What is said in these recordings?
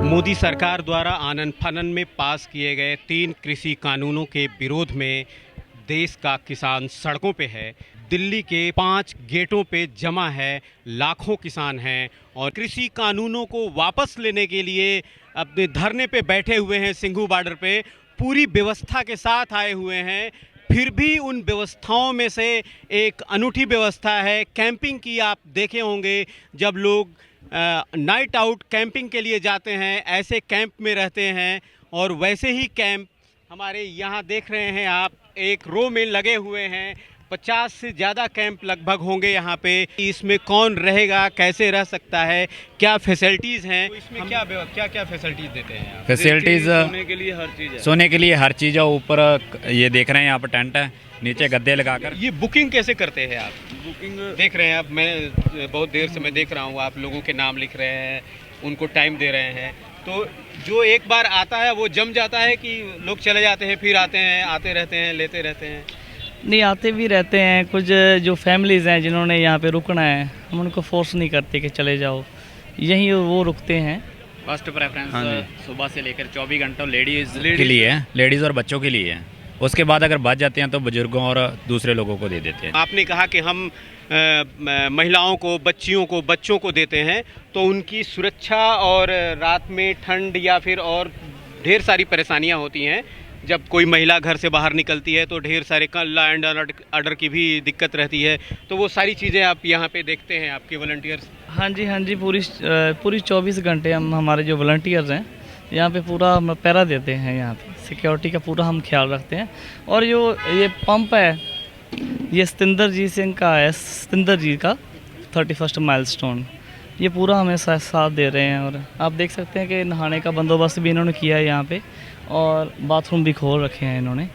मोदी सरकार द्वारा आनन फानन में पास किए गए 3 कृषि कानूनों के विरोध में देश का किसान सड़कों पे है। दिल्ली के 5 गेटों पे जमा है, लाखों किसान हैं और कृषि कानूनों को वापस लेने के लिए अपने धरने पे बैठे हुए हैं। सिंघू बॉर्डर पे पूरी व्यवस्था के साथ आए हुए हैं। फिर भी उन व्यवस्थाओं में से एक अनूठी व्यवस्था है कैंपिंग की। आप देखे होंगे जब लोग नाइट आउट कैंपिंग के लिए जाते हैं, ऐसे कैंप में रहते हैं। और वैसे ही कैंप हमारे यहाँ देख रहे हैं आप, एक रो में लगे हुए हैं। 50 से ज़्यादा कैंप लगभग होंगे यहाँ पे। इसमें कौन रहेगा, कैसे रह सकता है, क्या फैसिलिटीज़ हैं, तो इसमें क्या क्या फैसिलिटीज़ देते हैं? फैसिलिटीज़ सोने के लिए हर चीज़ है। सोने के लिए हर चीज़ है। ऊपर ये देख रहे हैं यहाँ पर टेंट है, नीचे गद्दे लगाकर। ये बुकिंग कैसे करते हैं आप? बुकिंग देख रहे हैं आप, मैं बहुत देर से मैं देख रहा हूँ, आप लोगों के नाम लिख रहे हैं, उनको टाइम दे रहे हैं। तो जो एक बार आता है वो जम जाता है कि लोग चले जाते हैं, फिर आते हैं, आते रहते हैं, लेते रहते हैं? नहीं, आते भी रहते हैं। कुछ जो फैमिलीज़ हैं जिन्होंने यहाँ पे रुकना है, हम उनको फोर्स नहीं करते कि चले जाओ, यहीं वो रुकते हैं। फर्स्ट प्रेफरेंस सुबह से लेकर 24 घंटों लेडीज़ के लिए है, लेडीज़ और बच्चों के लिए है। उसके बाद अगर बच जाते हैं तो बुजुर्गों और दूसरे लोगों को दे देते हैं। आपने कहा कि हम महिलाओं को, बच्चियों को, बच्चों को देते हैं, तो उनकी सुरक्षा और रात में ठंड या फिर और ढेर सारी परेशानियां होती हैं। जब कोई महिला घर से बाहर निकलती है तो ढेर सारे लॉ एंड ऑर्डर की भी दिक्कत रहती है। तो वो सारी चीज़ें आप यहाँ पे देखते हैं, आपके वॉलंटियर्स? हाँ जी, पूरी 24 घंटे हमारे जो वॉलंटियर्स हैं यहाँ पे पूरा हम पहरा देते हैं। यहाँ पे सिक्योरिटी का पूरा हम ख्याल रखते हैं। और ये पंप है, ये सतिंदर जी सिंह का है, सतिंदर जी का 31 माइलस्टोन, ये पूरा हमें साथ दे रहे हैं। और आप देख सकते हैं कि नहाने का बंदोबस्त भी इन्होंने किया है यहाँ पे, और बाथरूम भी खोल रखे हैं इन्होंने,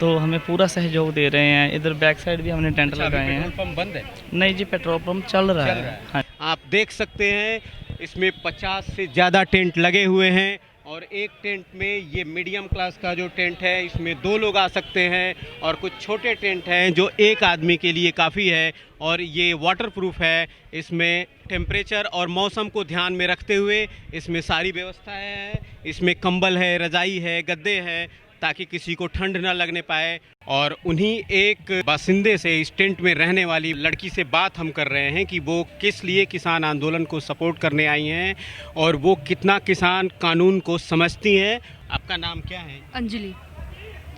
तो हमें पूरा सहयोग दे रहे हैं। इधर बैक साइड भी हमने टेंट लगाए हैं। पेट्रोल पंप बंद है? नहीं जी, पेट्रोल पंप चल रहा है। हाँ। आप देख सकते हैं इसमें 50 से ज़्यादा टेंट लगे हुए हैं और एक टेंट में, ये मीडियम क्लास का जो टेंट है, इसमें 2 लोग आ सकते हैं। और कुछ छोटे टेंट हैं जो एक आदमी के लिए काफ़ी है। और ये वाटरप्रूफ है। इसमें टेम्परेचर और मौसम को ध्यान में रखते हुए इसमें सारी व्यवस्थाएं हैं। इसमें कंबल है, रजाई है, गद्दे हैं, ताकि किसी को ठंड ना लगने पाए। और उन्हीं एक बासिंदे से, इस टेंट में रहने वाली लड़की से बात हम कर रहे हैं कि वो किस लिए किसान आंदोलन को सपोर्ट करने आई हैं और वो कितना किसान कानून को समझती हैं। आपका नाम क्या है? अंजलि।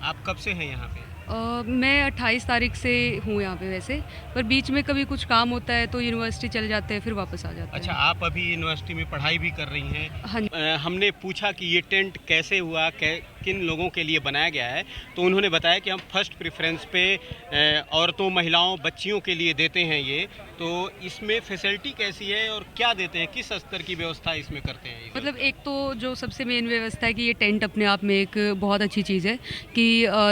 आप कब से हैं यहाँ पे? मैं 28 तारीख से हूँ यहाँ पे वैसे, पर बीच में कभी कुछ काम होता है तो यूनिवर्सिटी चले जाते हैं, फिर वापस आ जाते हैं। अच्छा, आप अभी यूनिवर्सिटी में पढ़ाई भी कर रही हैं? हाँ। हमने पूछा कि ये टेंट कैसे हुआ, किन लोगों के लिए बनाया गया है, तो उन्होंने बताया कि हम फर्स्ट प्रेफरेंस पे औरतों, महिलाओं, बच्चियों के लिए देते हैं ये। तो इसमें फैसिलिटी कैसी है और क्या देते हैं, किस स्तर की व्यवस्था इसमें करते हैं? मतलब एक तो जो सबसे मेन व्यवस्था है कि ये टेंट अपने आप में एक बहुत अच्छी चीज़ है कि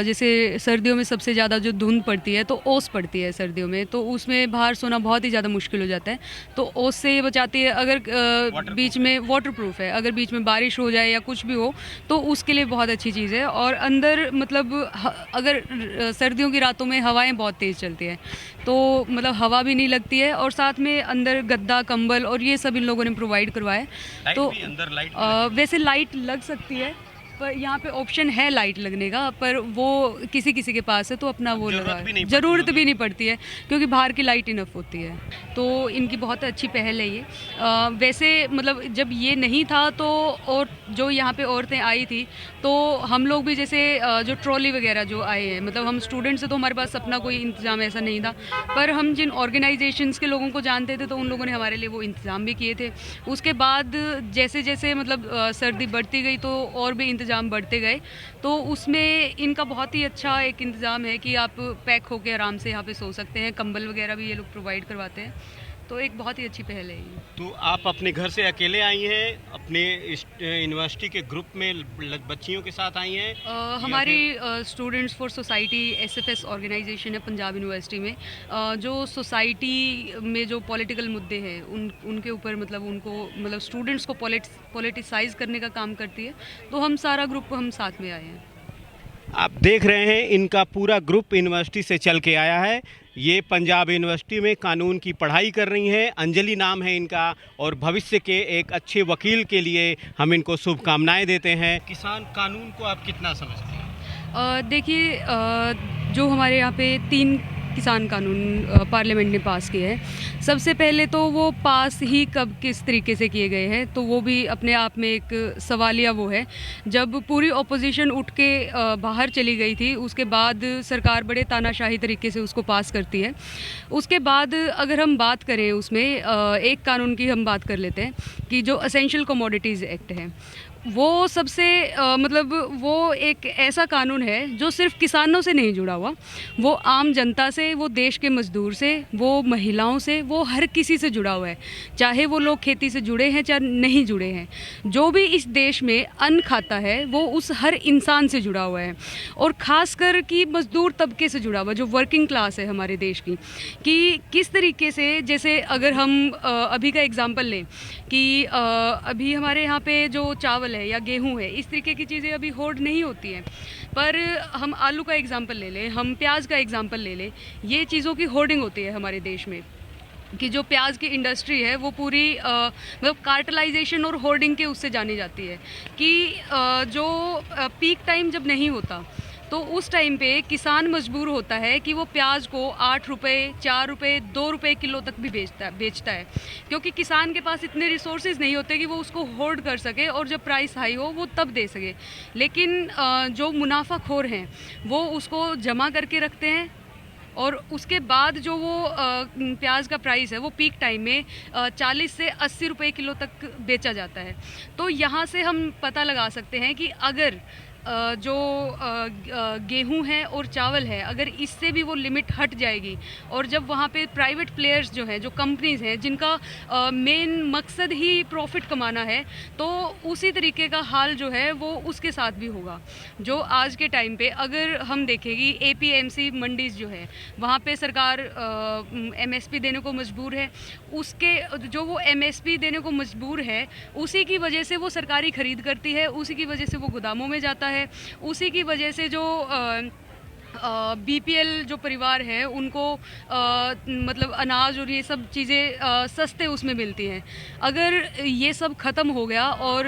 जैसे सर्दियों में सबसे ज़्यादा जो धुंध पड़ती है, तो ओस पड़ती है सर्दियों में, तो उसमें बाहर सोना बहुत ही ज़्यादा मुश्किल हो जाता है। तो ओस से ये बचाती है। अगर बीच में वाटरप्रूफ है, अगर बीच में बारिश हो जाए या कुछ भी हो तो उसके लिए बहुत अच्छी चीज़ है। और अंदर मतलब अगर सर्दियों की रातों में हवाएं बहुत तेज़ चलती हैं तो मतलब हवा भी नहीं लगती है। और साथ में अंदर गद्दा, कंबल और ये सब इन लोगों ने प्रोवाइड करवाया है। तो अंदर लाइट वैसे लाइट लग सकती है, पर यहाँ पे ऑप्शन है लाइट लगने का, पर वो किसी किसी के पास है तो अपना वो लगा, ज़रूरत भी नहीं पड़ती है क्योंकि बाहर की लाइट इनफ होती है। तो इनकी बहुत अच्छी पहल है ये। वैसे मतलब जब ये नहीं था तो और जो यहाँ पे औरतें आई थी तो हम लोग भी जैसे जो ट्रॉली वगैरह जो आए हैं, मतलब हम स्टूडेंट्स से तो हमारे पास अपना कोई इंतज़ाम ऐसा नहीं था, पर हम जिन ऑर्गेनाइजेशंस के लोगों को जानते थे तो उन लोगों ने हमारे लिए वो इंतज़ाम भी किए थे। उसके बाद जैसे जैसे मतलब सर्दी बढ़ती गई तो और भी इंतज़ाम बढ़ते गए, तो उसमें इनका बहुत ही अच्छा एक इंतज़ाम है कि आप पैक होकर आराम से यहाँ पे सो सकते हैं। कंबल वगैरह भी ये लोग प्रोवाइड करवाते हैं, तो एक बहुत ही अच्छी पहल है ये। तो आप अपने घर से अकेले आई हैं, अपने यूनिवर्सिटी के ग्रुप में बच्चियों के साथ आई हैं? हमारी students for society SFS organisation है पंजाब यूनिवर्सिटी में, जो सोसाइटी में जो पॉलिटिकल मुद्दे हैं उनके ऊपर मतलब उनको मतलब स्टूडेंट्स को पॉलिटिसाइज करने का काम करती है। तो हम सारा ग्रुप हम साथ में आए हैं। आप देख रहे हैं इनका पूरा ग्रुप यूनिवर्सिटी से चल के आया है। ये पंजाब यूनिवर्सिटी में कानून की पढ़ाई कर रही हैं। अंजलि नाम है इनका और भविष्य के एक अच्छे वकील के लिए हम इनको शुभकामनाएं देते हैं। किसान कानून को आप कितना समझते हैं? देखिए, जो हमारे यहाँ पे 3 किसान कानून पार्लियामेंट ने पास किए हैं। सबसे पहले तो वो पास ही कब किस तरीके से किए गए हैं, तो वो भी अपने आप में एक सवालिया वो है। जब पूरी ऑपोजिशन उठ के बाहर चली गई थी, उसके बाद सरकार बड़े तानाशाही तरीके से उसको पास करती है। उसके बाद अगर हम बात करें उसमें एक कानून की हम बात कर लेते हैं कि जो असेंशियल कमोडिटीज़ एक्ट है, वो सबसे मतलब वो एक ऐसा कानून है जो सिर्फ किसानों से नहीं जुड़ा हुआ, वो आम जनता से, वो देश के मज़दूर से, वो महिलाओं से, वो हर किसी से जुड़ा हुआ है। चाहे वो लोग खेती से जुड़े हैं चाहे नहीं जुड़े हैं, जो भी इस देश में अन्न खाता है वो उस हर इंसान से जुड़ा हुआ है। और ख़ासकर कि मज़दूर तबके से जुड़ा हुआ, जो वर्किंग क्लास है हमारे देश की, कि किस तरीके से, जैसे अगर हम अभी का एग्ज़ाम्पल लें कि अभी हमारे यहाँ पे जो चावल है या गेहूं है, इस तरीके की चीज़ें अभी होर्ड नहीं होती हैं। पर हम आलू का एग्जांपल ले लें, हम प्याज का एग्जांपल ले लें, ये चीज़ों की होर्डिंग होती है हमारे देश में। कि जो प्याज की इंडस्ट्री है वो पूरी मतलब कार्टलाइजेशन और होर्डिंग के उससे जानी जाती है कि जो पीक टाइम जब नहीं होता तो उस टाइम पे किसान मजबूर होता है कि वो प्याज को 8 रुपये, 4 रुपये, 2 रुपये किलो तक भी बेचता है, क्योंकि किसान के पास इतने रिसोर्सेज नहीं होते कि वो उसको होल्ड कर सके और जब प्राइस हाई हो वो तब दे सके। लेकिन जो मुनाफाखोर हैं वो उसको जमा करके रखते हैं और उसके बाद जो वो प्याज का प्राइस है वो पीक टाइम में 40 से 80 रुपये किलो तक बेचा जाता है। तो यहाँ से हम पता लगा सकते हैं कि अगर जो गेहूं है और चावल है, अगर इससे भी वो लिमिट हट जाएगी और जब वहाँ पे प्राइवेट प्लेयर्स जो हैं, जो कंपनीज़ हैं जिनका मेन मकसद ही प्रॉफिट कमाना है, तो उसी तरीके का हाल जो है वो उसके साथ भी होगा। जो आज के टाइम पे अगर हम देखेंगे APMC मंडीज़ जो है वहाँ पे सरकार MSP देने को मजबूर है। उसके जो वो MSP देने को मजबूर है उसी की वजह से वो सरकारी ख़रीद करती है, उसी की वजह से वो गोदामों में जाता है, उसी की वजह से जो BPL जो परिवार है उनको मतलब अनाज और ये सब चीज़ें सस्ते उसमें मिलती हैं। अगर ये सब ख़त्म हो गया और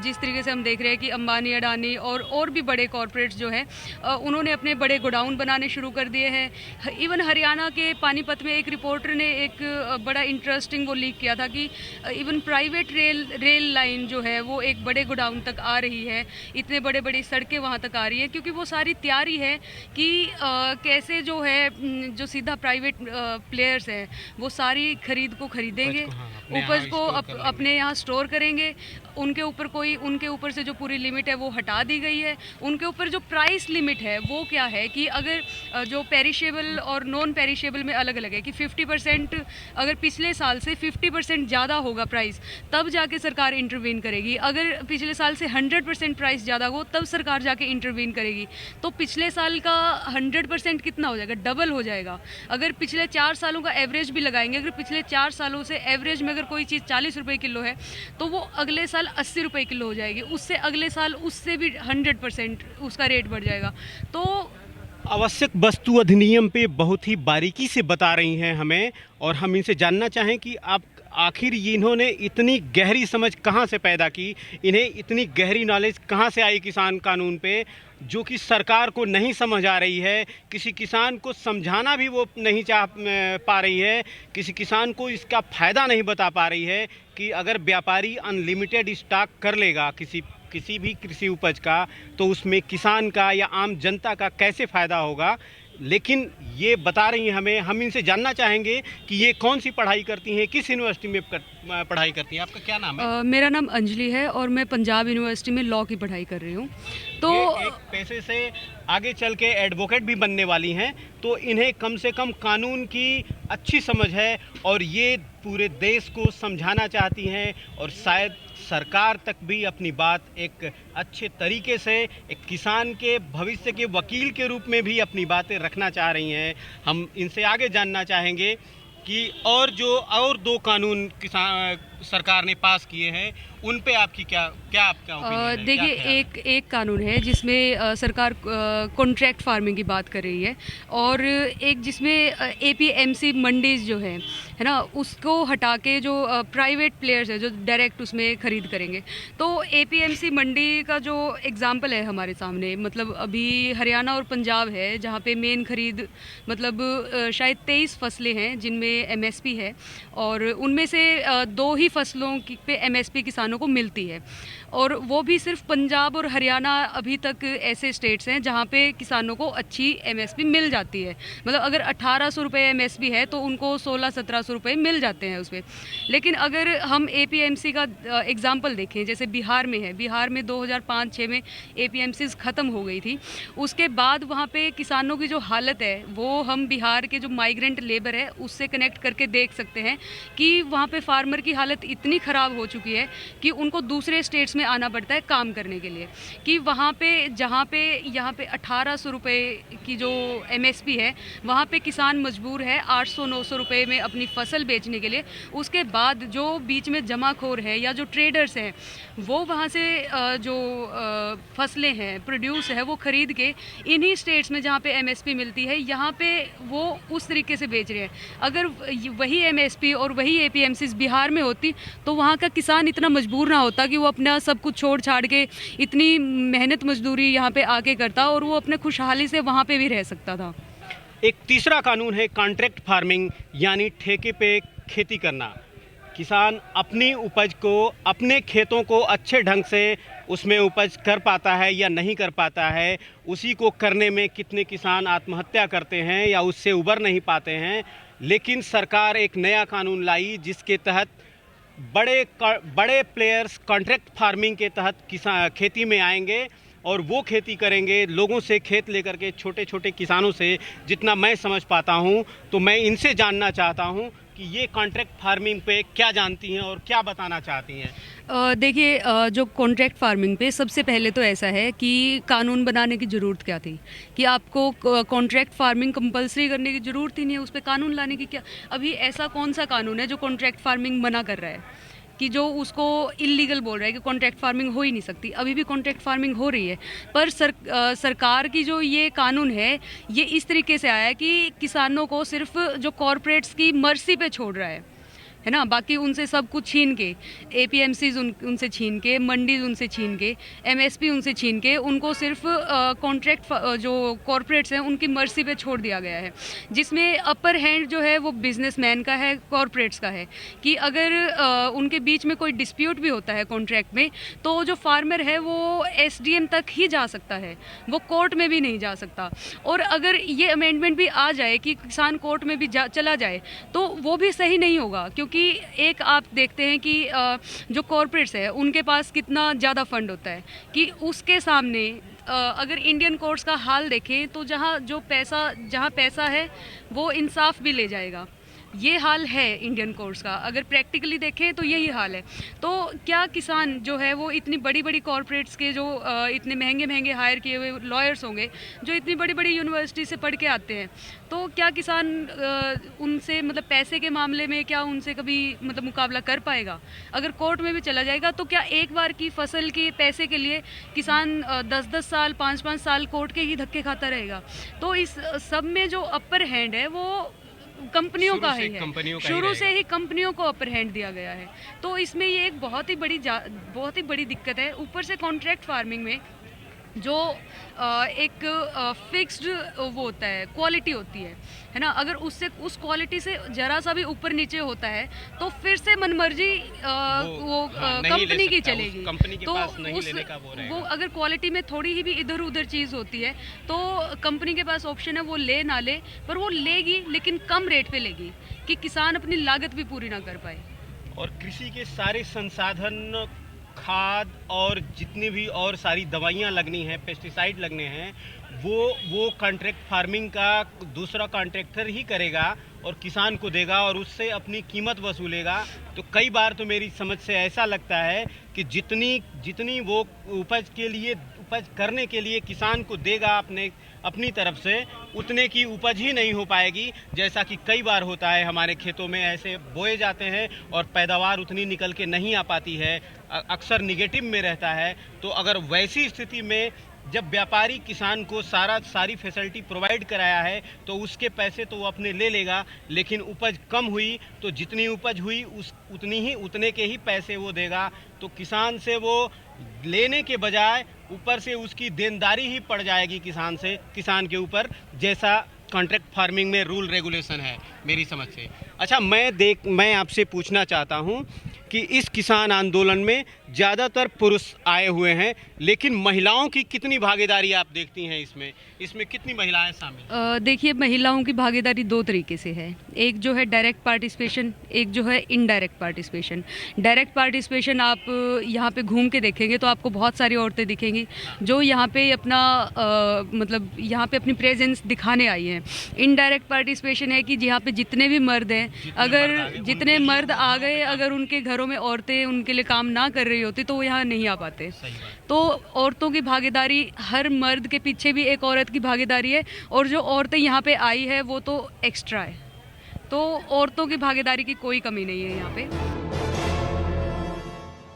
जिस तरीके से हम देख रहे हैं कि अंबानी, अडानी और भी बड़े कॉरपोरेट्स जो हैं उन्होंने अपने बड़े गोडाउन बनाने शुरू कर दिए हैं। इवन हरियाणा के पानीपत में एक रिपोर्टर ने एक बड़ा इंटरेस्टिंग वो लीक किया था कि इवन प्राइवेट रेल लाइन जो है वो एक बड़े गोडाउन तक आ रही है, इतने बड़े बड़ी सड़कें वहाँ तक आ रही है, क्योंकि वो सारी तैयारी है कि कैसे जो है जो सीधा प्राइवेट प्लेयर्स हैं वो सारी खरीद को खरीदेंगे, उपज को अपने यहाँ स्टोर करेंगे, उनके ऊपर से जो पूरी लिमिट है वो हटा दी गई है। उनके ऊपर जो प्राइस लिमिट है वो क्या है कि अगर जो पेरिशेबल और नॉन पेरिशेबल में अलग अलग है कि 50% अगर पिछले साल से 50% ज़्यादा होगा प्राइस तब जाके सरकार इंटरवीन करेगी। अगर पिछले साल से 100% प्राइस ज़्यादा हो तब सरकार जाके इंटरवीन करेगी। तो पिछले साल का 100% कितना हो जाएगा? डबल हो जाएगा। अगर पिछले 4 सालों का एवरेज भी लगाएंगे, अगर पिछले 4 सालों से एवरेज में अगर कोई चीज़ 40 रुपये किलो है तो वो अगले साल 80 रुपये किलो हो जाएगी, उससे अगले साल उससे भी 100% उसका रेट बढ़ जाएगा। तो आवश्यक वस्तु अधिनियम पे बहुत ही बारीकी से बता रही हैं हमें, और हम इनसे जानना चाहें कि आप आखिर इन्होंने इतनी गहरी समझ कहाँ से पैदा की, इन्हें इतनी गहरी नॉलेज कहाँ से आई किसान कानून पे, जो कि सरकार को नहीं समझ आ रही है। किसी किसान को समझाना भी वो नहीं चाह पा रही है, किसी किसान को इसका फ़ायदा नहीं बता पा रही है कि अगर व्यापारी अनलिमिटेड स्टॉक कर लेगा किसी भी कृषि उपज का तो उसमें किसान का या आम जनता का कैसे फ़ायदा होगा। लेकिन ये बता रही हैं हमें, हम इनसे जानना चाहेंगे कि ये कौन सी पढ़ाई करती हैं, किस यूनिवर्सिटी में पढ़ाई करती हैं। आपका क्या नाम है? मेरा नाम अंजलि है और मैं पंजाब यूनिवर्सिटी में लॉ की पढ़ाई कर रही हूँ। तो एक पैसे से आगे चल के एडवोकेट भी बनने वाली हैं, तो इन्हें कम से कम कानून की अच्छी समझ है और ये पूरे देश को समझाना चाहती हैं और शायद सरकार तक भी अपनी बात एक अच्छे तरीके से एक किसान के भविष्य के वकील के रूप में भी अपनी बातें रखना चाह रही हैं। हम इनसे आगे जानना चाहेंगे कि और 2 कानून सरकार ने पास किए हैं उन पे आपकी क्या क्या आपका opinion है? देखिए, क्या एक कानून है जिसमें सरकार कॉन्ट्रैक्ट फार्मिंग की बात कर रही है, और एक जिसमें एपीएमसी मंडीज जो है ना, उसको हटा के जो प्राइवेट प्लेयर्स है जो डायरेक्ट उसमें खरीद करेंगे। तो एपीएमसी मंडी का जो एग्जांपल है हमारे सामने, मतलब अभी हरियाणा और पंजाब है जहाँ पे मेन खरीद मतलब शायद 23 फसलें हैं जिनमें एमएसपी है, और उनमें से 2 ही फसलों पे एमएसपी किसानों को मिलती है, और वो भी सिर्फ पंजाब और हरियाणा अभी तक ऐसे स्टेट्स हैं जहाँ पे किसानों को अच्छी एमएसपी मिल जाती है। मतलब अगर 1800 रुपये एमएसपी है तो उनको 1600-1700 रुपये मिल जाते हैं उसमें। लेकिन अगर हम एपीएमसी का एग्जांपल देखें, जैसे बिहार में है, बिहार में 2005-06 में एपीएमसीज ख़त्म हो गई थी। उसके बाद वहाँ पे किसानों की जो हालत है वो हम बिहार के जो माइग्रेंट लेबर है उससे कनेक्ट करके देख सकते हैं कि वहाँ पे फार्मर की हालत इतनी ख़राब हो चुकी है कि उनको दूसरे स्टेट्स में आना पड़ता है काम करने के लिए, कि वहाँ पे जहाँ पे यहाँ पे 1800 रुपये की जो एमएसपी है वहाँ पे किसान मजबूर है 800-900 रुपये में अपनी फसल बेचने के लिए। उसके बाद जो बीच में जमाखोर है या जो ट्रेडर्स हैं वो वहाँ से जो फसलें हैं प्रोड्यूस है वो ख़रीद के इन्हीं स्टेट्स में जहाँ पे एमएसपी मिलती है यहाँ पे वो उस तरीके से बेच रहे हैं। अगर वही एमएसपी और वही एपीएमसीज बिहार में होती तो वहाँ का किसान इतना मजबूर ना होता कि वो अपना सब कुछ छोड़ छाड़ के इतनी मेहनत मजदूरी यहाँ पे आके करता, और वो अपने खुशहाली से वहाँ पे भी रह सकता था। एक तीसरा कानून है कॉन्ट्रैक्ट फार्मिंग, यानी ठेके पे खेती करना। किसान अपनी उपज को, अपने खेतों को अच्छे ढंग से उसमें उपज कर पाता है या नहीं कर पाता है, उसी को करने में कितने किसान आत्महत्या करते हैं या उससे उबर नहीं पाते हैं। लेकिन सरकार एक नया कानून लाई जिसके तहत बड़े प्लेयर्स कॉन्ट्रैक्ट फार्मिंग के तहत किसान खेती में आएंगे और वो खेती करेंगे लोगों से, खेत लेकर के छोटे छोटे किसानों से। जितना मैं समझ पाता हूँ तो मैं इनसे जानना चाहता हूँ कि ये कॉन्ट्रैक्ट फार्मिंग पे क्या जानती हैं और क्या बताना चाहती हैं। देखिए, जो कॉन्ट्रैक्ट फार्मिंग पे सबसे पहले तो ऐसा है कि कानून बनाने की ज़रूरत क्या थी, कि आपको कॉन्ट्रैक्ट फार्मिंग कंपलसरी करने की ज़रूरत ही नहीं है, उस पर कानून लाने की क्या। अभी ऐसा कौन सा कानून है जो कॉन्ट्रैक्ट फार्मिंग मना कर रहा है, कि जो उसको इलीगल बोल रहा है कि कॉन्ट्रैक्ट फार्मिंग हो ही नहीं सकती। अभी भी कॉन्ट्रैक्ट फार्मिंग हो रही है, पर सरकार की जो ये कानून है ये इस तरीके से आया है कि किसानों को सिर्फ जो कॉरपोरेट्स की मर्जी पे छोड़ रहा है ना, बाकी उनसे सब कुछ छीन के, एपीएमसीज उनसे छीन के, मंडीज उनसे छीन के, एमएसपी उनसे छीन के, उनको सिर्फ कॉन्ट्रैक्ट जो कॉरपोरेट्स हैं उनकी मर्जी पे छोड़ दिया गया है, जिसमें अपर हैंड जो है वो बिजनेसमैन का है, कॉरपोरेट्स का है। कि अगर उनके बीच में कोई डिस्प्यूट भी होता है कॉन्ट्रैक्ट में तो जो फार्मर है वो एसडीएम तक ही जा सकता है, वो कोर्ट में भी नहीं जा सकता। और अगर ये अमेंडमेंट भी आ जाए कि किसान कोर्ट में भी चला जाए तो वो भी सही नहीं होगा, क्योंकि एक आप देखते हैं कि जो कॉरपोरेट्स है उनके पास कितना ज़्यादा फंड होता है कि उसके सामने अगर इंडियन कोर्ट्स का हाल देखें तो जहाँ पैसा है वो इंसाफ भी ले जाएगा। ये हाल है इंडियन कोर्ट्स का, अगर प्रैक्टिकली देखें तो यही हाल है। तो क्या किसान जो है वो इतनी बड़ी बड़ी कॉरपोरेट्स के जो इतने महंगे महंगे हायर किए हुए लॉयर्स होंगे जो इतनी बड़ी बड़ी यूनिवर्सिटी से पढ़ के आते हैं, तो क्या किसान उनसे मतलब पैसे के मामले में क्या उनसे कभी मतलब मुकाबला कर पाएगा? अगर कोर्ट में भी चला जाएगा तो क्या एक बार की फसल के पैसे के लिए किसान 10-10 साल 5-5 साल कोर्ट के ही धक्के खाता रहेगा? तो इस सब में जो अपर हैंड है वो कंपनियों का ही है, शुरू से ही कंपनियों को अपर हैंड दिया गया है। तो इसमें ये एक बहुत ही बड़ी दिक्कत है। ऊपर से कॉन्ट्रैक्ट फार्मिंग में जो एक फिक्स्ड वो होता है, क्वालिटी होती है ना, अगर उससे उस क्वालिटी से जरा सा भी ऊपर नीचे होता है तो फिर से मनमर्जी वो कंपनी की चलेगी। कंपनी के तो पास नहीं लेने का वो अगर क्वालिटी में थोड़ी ही भी इधर उधर चीज़ होती है तो कंपनी के पास ऑप्शन है वो ले ना ले, पर वो लेगी लेकिन कम रेट पे लेगी कि किसान अपनी लागत भी पूरी ना कर पाए। और कृषि के सारे संसाधन, खाद और जितनी भी और सारी दवाइयाँ लगनी हैं, पेस्टिसाइड लगने हैं, वो कॉन्ट्रैक्ट फार्मिंग का दूसरा कॉन्ट्रैक्टर ही करेगा और किसान को देगा और उससे अपनी कीमत वसूलेगा। तो कई बार तो मेरी समझ से ऐसा लगता है कि जितनी वो उपज करने के लिए किसान को देगा अपने अपनी तरफ से उतने की उपज ही नहीं हो पाएगी, जैसा कि कई बार होता है हमारे खेतों में ऐसे बोए जाते हैं और पैदावार उतनी निकल के नहीं आ पाती है, अक्सर निगेटिव में रहता है। तो अगर वैसी स्थिति में जब व्यापारी किसान को सारी फैसिलिटी प्रोवाइड कराया है तो उसके पैसे तो वो अपने ले लेगा, लेकिन उपज कम हुई तो जितनी उपज हुई उतने के ही पैसे वो देगा। तो किसान से वो लेने के बजाय ऊपर से उसकी देनदारी ही पड़ जाएगी किसान के ऊपर, जैसा कॉन्ट्रैक्ट फार्मिंग में रूल रेगुलेशन है मेरी समझ से। अच्छा, मैं आपसे पूछना चाहता हूँ कि इस किसान आंदोलन में ज़्यादातर पुरुष आए हुए हैं, लेकिन महिलाओं की कितनी भागीदारी आप देखती हैं इसमें कितनी महिलाएं शामिल? देखिए, महिलाओं की भागीदारी दो तरीके से है। एक जो है डायरेक्ट पार्टिसिपेशन, एक जो है इनडायरेक्ट पार्टिसिपेशन। डायरेक्ट पार्टिसिपेशन आप यहाँ पे घूम के देखेंगे तो आपको बहुत सारी औरतें दिखेंगी जो यहाँ पे अपना मतलब यहाँ पे अपनी प्रेजेंस दिखाने आई हैं। इनडायरेक्ट पार्टिसिपेशन है कि यहाँ पे जितने भी मर्द हैं, अगर जितने मर्द आ गए, अगर उनके घरों में औरतें उनके लिए काम ना कर रही होती तो वो यहाँ नहीं आ पाते। तो औरतों की भागीदारी, हर मर्द के पीछे भी एक औरत की भागीदारी है, और जो औरतें यहाँ पे आई है वो तो एक्स्ट्रा है। तो औरतों की भागीदारी की कोई कमी नहीं है यहाँ पे।